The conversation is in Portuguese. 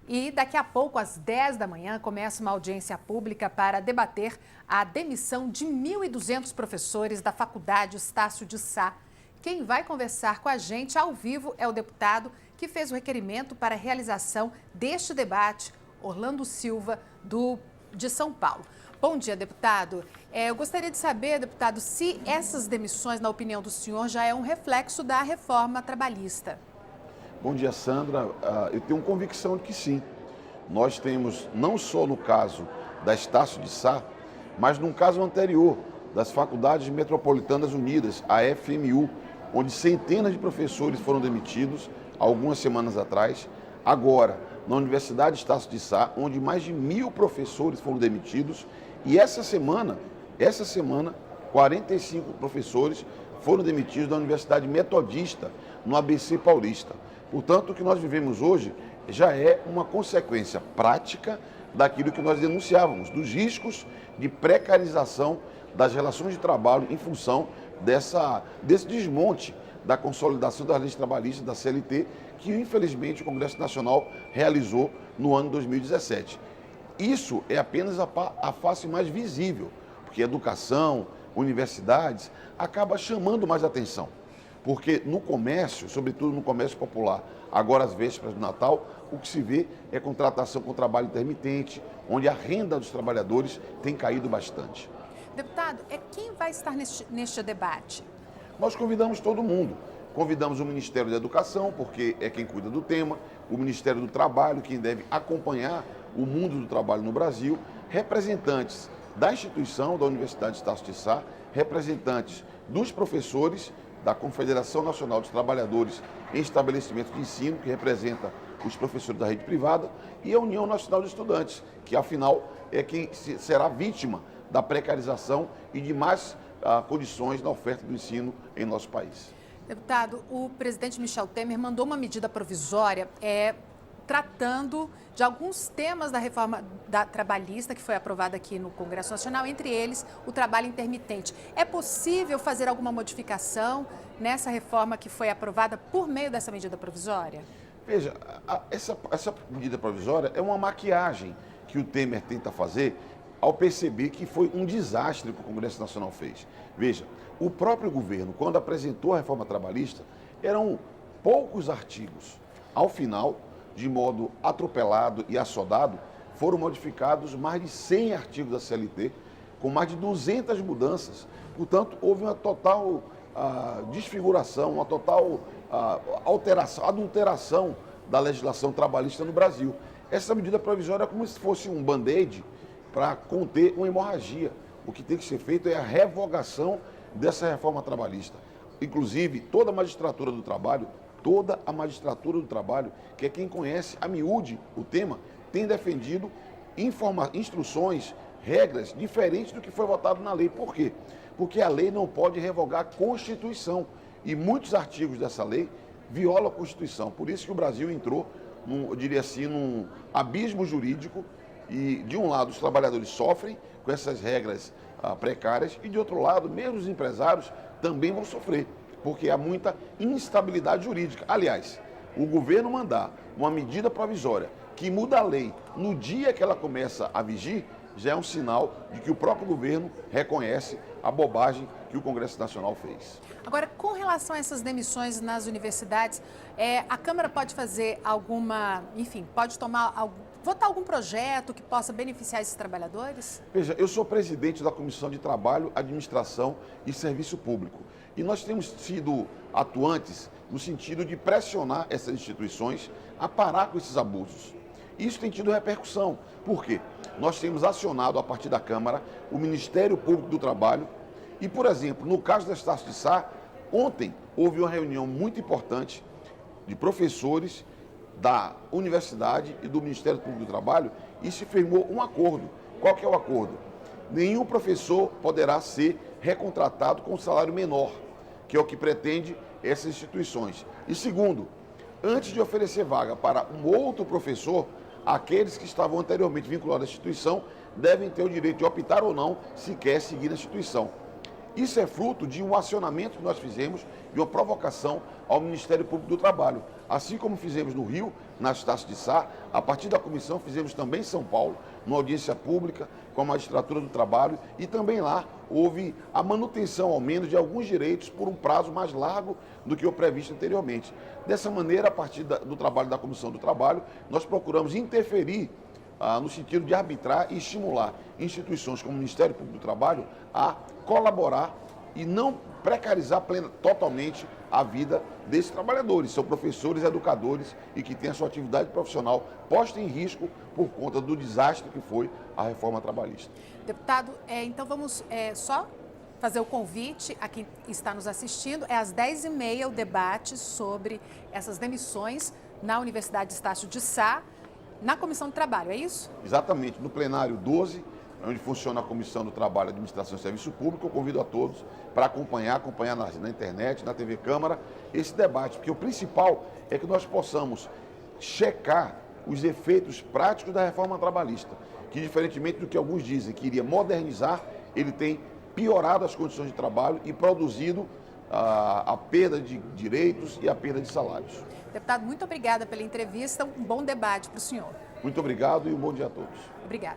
E daqui a pouco, às 10 da manhã, começa uma audiência pública para debater a demissão de 1.200 professores da Faculdade Estácio de Sá. Quem vai conversar com a gente ao vivo é o deputado que fez o requerimento para a realização deste debate, Orlando Silva, de São Paulo. Bom dia, deputado. Eu gostaria de saber, deputado, se essas demissões, na opinião do senhor, já é um reflexo da reforma trabalhista. Bom dia, Sandra. Eu tenho convicção de que sim. Nós temos, não só no caso da Estácio de Sá, mas num caso anterior, das Faculdades Metropolitanas Unidas, a FMU, onde centenas de professores foram demitidos algumas semanas atrás. Agora, na Universidade Estácio de Sá, onde mais de 1.000 professores foram demitidos. E essa semana, 45 professores foram demitidos da Universidade Metodista, no ABC Paulista. Portanto, o que nós vivemos hoje já é uma consequência prática daquilo que nós denunciávamos, dos riscos de precarização das relações de trabalho em função desse desmonte da consolidação das leis trabalhistas da CLT, que infelizmente o Congresso Nacional realizou no ano 2017. Isso é apenas a face mais visível, porque educação, universidades, acaba chamando mais atenção. Porque no comércio, sobretudo no comércio popular, agora às vésperas do Natal, o que se vê é contratação com trabalho intermitente, onde a renda dos trabalhadores tem caído bastante. Deputado, quem vai estar neste debate? Nós convidamos todo mundo. Convidamos o Ministério da Educação, porque é quem cuida do tema, o Ministério do Trabalho, quem deve acompanhar o mundo do trabalho no Brasil, representantes da instituição, da Universidade Estácio de Sá, representantes dos professores, da Confederação Nacional dos Trabalhadores em Estabelecimentos de Ensino, que representa os professores da rede privada, e a União Nacional de Estudantes, que afinal é quem será vítima da precarização e de más condições na oferta do ensino em nosso país. Deputado, o presidente Michel Temer mandou uma medida provisória tratando de alguns temas da reforma trabalhista que foi aprovada aqui no Congresso Nacional, entre eles o trabalho intermitente. É possível fazer alguma modificação nessa reforma que foi aprovada por meio dessa medida provisória? Veja, essa medida provisória é uma maquiagem que o Temer tenta fazer ao perceber que foi um desastre que o Congresso Nacional fez. Veja, o próprio governo, quando apresentou a reforma trabalhista, eram poucos artigos. Ao final, de modo atropelado e assodado, foram modificados mais de 100 artigos da CLT, com mais de 200 mudanças. Portanto, houve uma total desfiguração, uma total adulteração da legislação trabalhista no Brasil. Essa medida provisória é como se fosse um band-aid para conter uma hemorragia. O que tem que ser feito é a revogação dessa reforma trabalhista. Inclusive, toda a magistratura do trabalho, que é quem conhece a miúde o tema, tem defendido instruções, regras diferentes do que foi votado na lei. Por quê? Porque a lei não pode revogar a Constituição e muitos artigos dessa lei violam a Constituição. Por isso que o Brasil entrou, eu diria assim, num abismo jurídico e, de um lado, os trabalhadores sofrem com essas regras precárias e, de outro lado, mesmo os empresários também vão sofrer, porque há muita instabilidade jurídica. Aliás, o governo mandar uma medida provisória que muda a lei no dia que ela começa a vigir, já é um sinal de que o próprio governo reconhece a bobagem que o Congresso Nacional fez. Agora, com relação a essas demissões nas universidades, a Câmara pode fazer pode votar algum projeto que possa beneficiar esses trabalhadores? Veja, eu sou presidente da Comissão de Trabalho, Administração e Serviço Público. E nós temos sido atuantes no sentido de pressionar essas instituições a parar com esses abusos. Isso tem tido repercussão. Por quê? Nós temos acionado, a partir da Câmara, o Ministério Público do Trabalho e, por exemplo, no caso da Estácio de Sá, ontem houve uma reunião muito importante de professores da universidade e do Ministério Público do Trabalho e se firmou um acordo. Qual que é o acordo? Nenhum professor poderá ser recontratado com salário menor, que é o que pretende essas instituições. E segundo, antes de oferecer vaga para um outro professor, aqueles que estavam anteriormente vinculados à instituição devem ter o direito de optar ou não se quer seguir a instituição. Isso é fruto de um acionamento que nós fizemos e uma provocação ao Ministério Público do Trabalho. Assim como fizemos no Rio, na Estácio de Sá, a partir da comissão fizemos também em São Paulo, numa audiência pública com a Magistratura do Trabalho, e também lá houve a manutenção, ao menos, de alguns direitos por um prazo mais largo do que o previsto anteriormente. Dessa maneira, a partir do trabalho da Comissão do Trabalho, nós procuramos interferir no sentido de arbitrar e estimular instituições como o Ministério Público do Trabalho a colaborar e não precarizar totalmente a vida desses trabalhadores. São professores, educadores e que têm a sua atividade profissional posta em risco por conta do desastre que foi a reforma trabalhista. Deputado, então vamos só fazer o convite a quem está nos assistindo. É às 10h30 o debate sobre essas demissões na Universidade Estácio de Sá, na Comissão do Trabalho, é isso? Exatamente, no plenário 12, onde funciona a Comissão do Trabalho, Administração e Serviço Público, eu convido a todos para acompanhar na internet, na TV Câmara, esse debate, porque o principal é que nós possamos checar os efeitos práticos da reforma trabalhista, que diferentemente do que alguns dizem que iria modernizar, ele tem piorado as condições de trabalho e produzido a perda de direitos e a perda de salários. Deputado, muito obrigada pela entrevista, um bom debate para o senhor. Muito obrigado e um bom dia a todos. Obrigada.